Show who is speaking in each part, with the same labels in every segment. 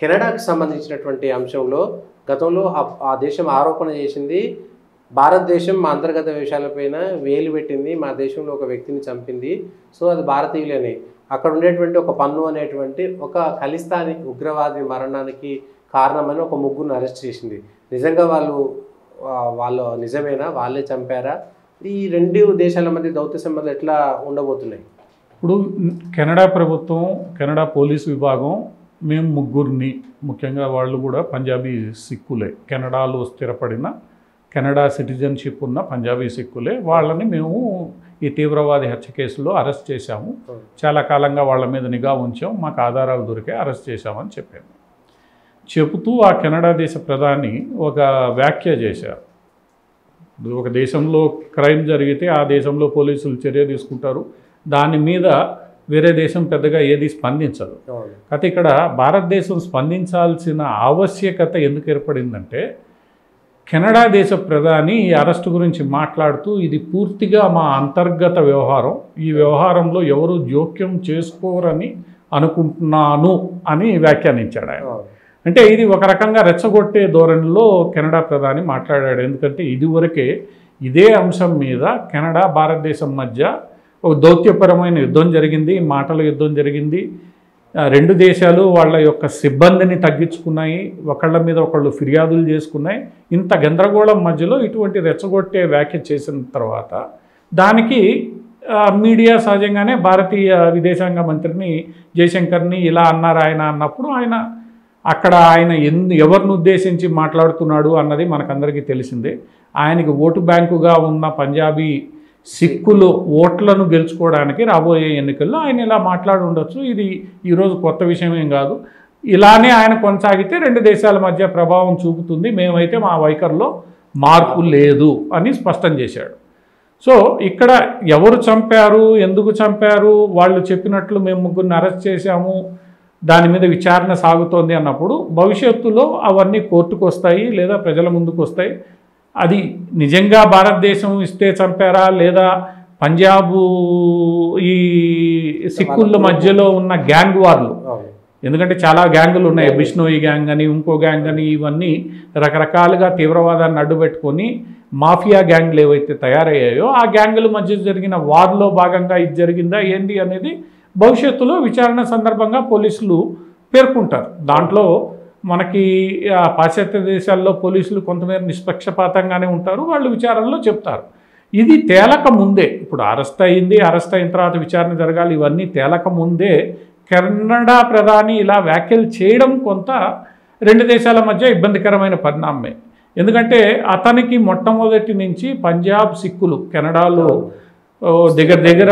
Speaker 1: కెనడాకు సంబంధించినటువంటి అంశంలో గతంలో ఆ దేశం ఆరోపణ చేసింది, భారతదేశం మా అంతర్గత విషయాలపైన వేలు పెట్టింది, మా దేశంలో ఒక వ్యక్తిని చంపింది, సో అది భారతీయులనే. అక్కడ ఉండేటువంటి ఒక పన్ను అనేటువంటి ఒక ఖలిస్తానీ ఉగ్రవాది మరణానికి కారణమని ఒక ముగ్గురిని అరెస్ట్ చేసింది. నిజంగా వాళ్ళు నిజమేనా, వాళ్ళే చంపారా? ఈ రెండు దేశాల మధ్య దౌత్య సంబంధాలు ఎట్లా ఉండబోతున్నాయి?
Speaker 2: ఇప్పుడు కెనడా ప్రభుత్వం, కెనడా పోలీసు విభాగం మేము ముగ్గురిని, ముఖ్యంగా వాళ్ళు కూడా పంజాబీ సిక్కులే, కెనడాలో స్థిరపడిన కెనడా సిటిజన్షిప్ ఉన్న పంజాబీ సిక్కులే, వాళ్ళని మేము ఈ తీవ్రవాది హత్య కేసులో అరెస్ట్ చేశాము. చాలా కాలంగా వాళ్ళ మీద నిఘా ఉంచాం, మాకు ఆధారాలు దొరికే అరెస్ట్ చేశామని చెప్పాము. చెబుతూ ఆ కెనడా దేశ ప్రధాని ఒక వ్యాఖ్య చేశారు. ఒక దేశంలో క్రైమ్ జరిగితే ఆ దేశంలో పోలీసులు చర్య తీసుకుంటారు, దాని మీద వేరే దేశం పెద్దగా ఏది స్పందించదు. అయితే ఇక్కడ భారతదేశం స్పందించాల్సిన ఆవశ్యకత ఎందుకు ఏర్పడిందంటే, కెనడా దేశ ప్రధాని ఈ అరెస్టు గురించి మాట్లాడుతూ ఇది పూర్తిగా మా అంతర్గత వ్యవహారం, ఈ వ్యవహారంలో ఎవరు జోక్యం చేసుకోరని అనుకుంటున్నాను అని వ్యాఖ్యానించాడు ఆయన. అంటే ఇది ఒక రకంగా రెచ్చగొట్టే ధోరణిలో కెనడా ప్రధాని మాట్లాడాడు. ఎందుకంటే ఇదివరకే ఇదే అంశం మీద కెనడా భారతదేశం మధ్య ఒక దౌత్యపరమైన యుద్ధం జరిగింది, మాటల యుద్ధం జరిగింది. రెండు దేశాలు వాళ్ళ యొక్క సిబ్బందిని తగ్గించుకున్నాయి, ఒకళ్ళ మీద ఒకళ్ళు ఫిర్యాదులు చేసుకున్నాయి. ఇంత గందరగోళం మధ్యలో ఇటువంటి రెచ్చగొట్టే వ్యాఖ్య చేసిన తర్వాత దానికి మీడియా సహజంగానే భారతీయ విదేశాంగ మంత్రిని జయశంకర్ని ఇలా అన్నారు ఆయన అన్నప్పుడు అక్కడ ఆయన ఎవరిని ఉద్దేశించి మాట్లాడుతున్నాడు అన్నది మనకందరికీ తెలిసిందే. ఆయనకి ఓటు బ్యాంకుగా ఉన్న పంజాబీ సిక్కులు ఓట్లను గెలుచుకోవడానికి రాబోయే ఎన్నికల్లో ఆయన ఇలా మాట్లాడి ఉండొచ్చు. ఇది ఈరోజు కొత్త విషయం ఏం కాదు. ఇలానే ఆయన కొనసాగితే రెండు దేశాల మధ్య ప్రభావం చూపుతుంది, మేమైతే మా వైఖరిలో మార్పు లేదు అని స్పష్టం చేశాడు. సో ఇక్కడ ఎవరు చంపారు, ఎందుకు చంపారు, వాళ్ళు చెప్పినట్లు మేము ముగ్గురిని అరెస్ట్ చేశాము, దాని మీద విచారణ సాగుతోంది అన్నప్పుడు భవిష్యత్తులో అవన్నీ కోర్టుకు వస్తాయి లేదా ప్రజల ముందుకు వస్తాయి. అది నిజంగా భారతదేశం ఇస్తే చంపారా లేదా పంజాబు ఈ సిక్కుల మధ్యలో ఉన్న గ్యాంగ్ వార్లు, ఎందుకంటే చాలా గ్యాంగులు ఉన్నాయి, బిష్నోయి గ్యాంగ్ అని ఇంకో గ్యాంగ్ అని, ఇవన్నీ రకరకాలుగా తీవ్రవాదాన్ని అడ్డుపెట్టుకొని మాఫియా గ్యాంగ్లు ఏవైతే తయారయ్యాయో ఆ గ్యాంగుల మధ్య జరిగిన వార్లో భాగంగా ఇది జరిగిందా ఏంటి అనేది భవిష్యత్తులో విచారణ సందర్భంగా పోలీసులు పేర్కొంటారు. దాంట్లో మనకి పాశ్చాత్య దేశాల్లో పోలీసులు కొంతమేర నిష్పక్షపాతంగానే ఉంటారు, వాళ్ళు విచారణలో చెప్తారు. ఇది తేలక ముందే, ఇప్పుడు అరెస్ట్ అయింది, అరెస్ట్ అయిన తర్వాత విచారణ జరగాలి, ఇవన్నీ తేలక ముందే కెనడా ప్రధాని ఇలా వ్యాఖ్యలు చేయడం కొంత రెండు దేశాల మధ్య ఇబ్బందికరమైన పరిణామమే. ఎందుకంటే అతనికి మొట్టమొదటి నుంచి పంజాబ్ సిక్కులు, కెనడాలో దగ్గర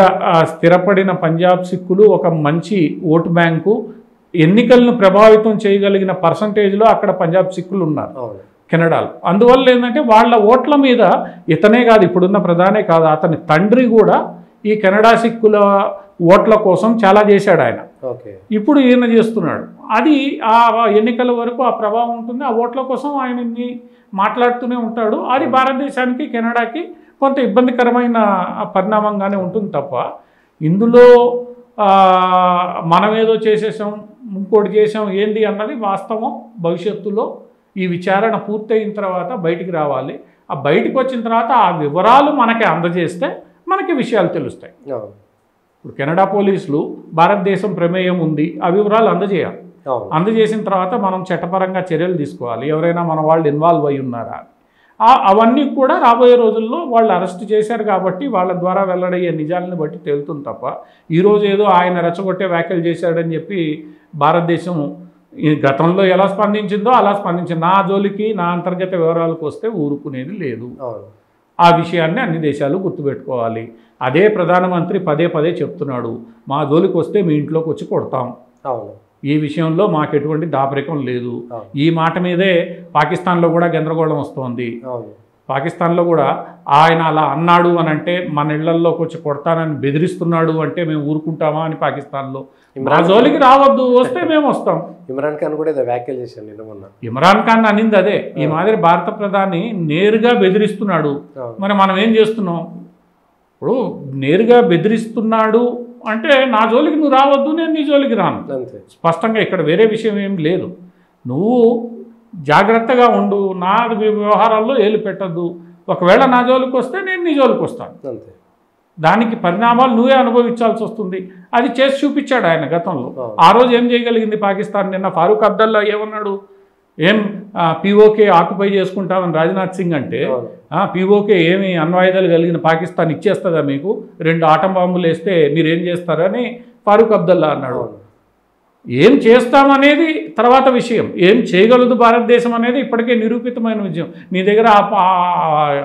Speaker 2: స్థిరపడిన పంజాబ్ సిక్కులు ఒక మంచి ఓటు బ్యాంకు, ఎన్నికలను ప్రభావితం చేయగలిగిన పర్సంటేజ్లో అక్కడ పంజాబ్ సిక్కులు ఉన్నారు కెనడాలో. అందువల్ల ఏంటంటే వాళ్ళ ఓట్ల మీద ఇతనే కాదు, ఇప్పుడున్న ప్రధానే కాదు, అతని తండ్రి కూడా ఈ కెనడా సిక్కుల ఓట్ల కోసం చాలా చేశాడు ఆయన. ఇప్పుడు ఈయన చేస్తున్నాడు. అది ఆ ఎన్నికల వరకు ఆ ప్రభావం ఉంటుంది, ఆ ఓట్ల కోసం ఆయనని మాట్లాడుతూనే ఉంటాడు. అది భారతదేశానికి కెనడాకి కొంత ఇబ్బందికరమైన పరిణామంగానే ఉంటుంది తప్ప ఇందులో మనమేదో చేసేసాం ఇంకోటి చేసాం ఏంది అన్నది వాస్తవం భవిష్యత్తులో ఈ విచారణ పూర్తయిన తర్వాత బయటికి రావాలి. ఆ బయటికి వచ్చిన తర్వాత ఆ వివరాలు మనకి అందజేస్తే మనకి విషయాలు తెలుస్తాయి. ఇప్పుడు కెనడా పోలీసులు భారతదేశం ప్రమేయం ఉంది, ఆ వివరాలు అందజేయాలి. అందజేసిన తర్వాత మనం చట్టపరంగా చర్యలు తీసుకోవాలి, ఎవరైనా మన వాళ్ళు ఇన్వాల్వ్ అయి ఉన్నారా. అవన్నీ కూడా రాబోయే రోజుల్లో వాళ్ళు అరెస్ట్ చేశారు కాబట్టి వాళ్ళ ద్వారా వెల్లడయ్యే నిజాలను బట్టి తేలుతుంది తప్ప ఈరోజు ఏదో ఆయన రెచ్చగొట్టే వ్యాఖ్యలు చేశాడని చెప్పి భారతదేశం ఈ గతంలో ఎలా స్పందించిందో అలా స్పందించింది. నా జోలికి నా అంతర్గత వివరాలకు వస్తే ఊరుకునేది లేదు. ఆ విషయాన్ని అన్ని దేశాలు గుర్తుపెట్టుకోవాలి. అదే ప్రధానమంత్రి పదే పదే చెప్తున్నాడు, మా జోలికి వస్తే మీ ఇంట్లోకి వచ్చి కొడతాం, ఈ విషయంలో మాకు ఎటువంటి దాపరికం లేదు. ఈ మాట మీదే పాకిస్తాన్లో కూడా గందరగోళం వస్తోంది. పాకిస్తాన్లో కూడా ఆయన అలా అన్నాడు అని అంటే మన ఇళ్లలోకి వచ్చి కొడతానని బెదిరిస్తున్నాడు అంటే మేము ఊరుకుంటామా అని పాకిస్తాన్లో మా జోలికి రావద్దు, వస్తే మేము వస్తాం.
Speaker 1: ఇమ్రాన్ ఖాన్ కూడా వ్యాఖ్యలు చేశాను.
Speaker 2: ఇమ్రాన్ ఖాన్ అనింది అదే, ఈ మాదిరి భారత ప్రధాని నేరుగా బెదిరిస్తున్నాడు, మరి మనం ఏం చేస్తున్నాం? ఇప్పుడు నేరుగా బెదిరిస్తున్నాడు అంటే నా జోలికి నువ్వు రావద్దు, నేను నీ జోలికి రాను.
Speaker 1: అంతే.
Speaker 2: స్పష్టంగా ఇక్కడ వేరే విషయం ఏం లేదు. నువ్వు జాగ్రత్తగా ఉండు, నా వ్యవహారాల్లో ఏలు పెట్టద్దు. ఒకవేళ నా జోలికి వస్తే నేను నీ జోలికి వస్తాను.
Speaker 1: అంతే.
Speaker 2: దానికి పరిణామాలు నువ్వే అనుభవించాల్సి వస్తుంది. అది చేసి చూపించాడు ఆయన గతంలో. ఆ రోజు ఏం చేయగలిగింది పాకిస్తాన్? నిన్న ఫారూక్ అబ్దుల్లా ఏమన్నాడు? ఏం పీఓకే ఆక్యుపై చేసుకుంటామని రాజ్నాథ్ సింగ్ అంటే, పీఓకే ఏమి అణ్వాయుధాలు కలిగిన పాకిస్తాన్ ఇచ్చేస్తుందా మీకు? 2 ఆటం బాంబులు వేస్తే మీరేం చేస్తారని ఫారూక్ అబ్దుల్లా అన్నాడు. ఏం చేస్తామనేది తర్వాత విషయం, ఏం చేయగలదు భారతదేశం అనేది ఇప్పటికే నిరూపితమైన విషయం. నీ దగ్గర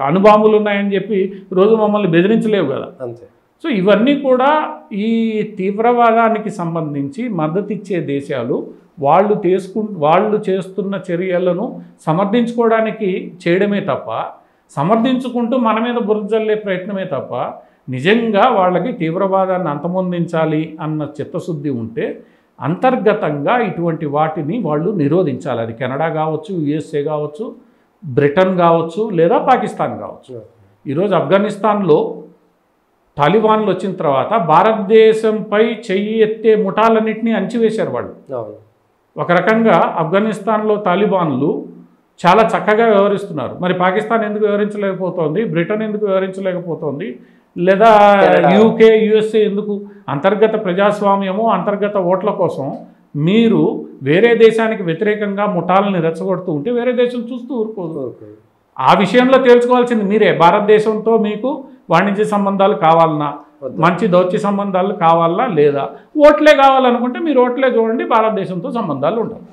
Speaker 2: అణుబాంబులు ఉన్నాయని చెప్పి రోజు మమ్మల్ని బెదిరించలేవు కదా.
Speaker 1: అంతే.
Speaker 2: సో ఇవన్నీ కూడా ఈ తీవ్రవాదానికి సంబంధించి మద్దతిచ్చే దేశాలు వాళ్ళు చేస్తున్న చర్యలను సమర్థించుకోవడానికి చేయడమే తప్ప, సమర్థించుకుంటూ మన మీద బురద జల్లే ప్రయత్నమే తప్ప, నిజంగా వాళ్ళకి తీవ్రవాదాన్ని అంతమొందించాలి అన్న చిత్తశుద్ధి ఉంటే అంతర్గతంగా ఇటువంటి వాటిని వాళ్ళు నిరోధించాలి. అది కెనడా కావచ్చు, యుఎస్ఏ కావచ్చు, బ్రిటన్ కావచ్చు, లేదా పాకిస్తాన్ కావచ్చు. ఈరోజు ఆఫ్ఘనిస్తాన్లో తాలిబాన్లు వచ్చిన తర్వాత భారతదేశంపై చెయ్యి ఎత్తే ముఠాలన్నింటినీ అణచివేశారు వాళ్ళు. ఒక రకంగా ఆఫ్ఘనిస్తాన్లో తాలిబాన్లు చాలా చక్కగా వ్యవహరిస్తున్నారు. మరి పాకిస్తాన్ ఎందుకు వ్యవహరించలేకపోతోంది? బ్రిటన్ ఎందుకు వ్యవహరించలేకపోతోంది? లేదా యూకే, యుఎస్ఏ ఎందుకు? అంతర్గత ప్రజాస్వామ్యము, అంతర్గత ఓట్ల కోసం మీరు వేరే దేశానికి వ్యతిరేకంగా ముఠాలని రెచ్చగొడుతూ ఉంటే వేరే దేశం చూస్తూ ఊరుకోదు. ఆ విషయంలో తేల్చుకోవాల్సింది మీరే. భారతదేశంతో మీకు వాణిజ్య సంబంధాలు కావాలన్నా, మంచి దౌత్య సంబంధాలు కావాలా లేదా? ఓట్లే కావాలనుకుంటే మీరు ఓట్లే చూడండి, భారతదేశంతో సంబంధాలు ఉంటాయి.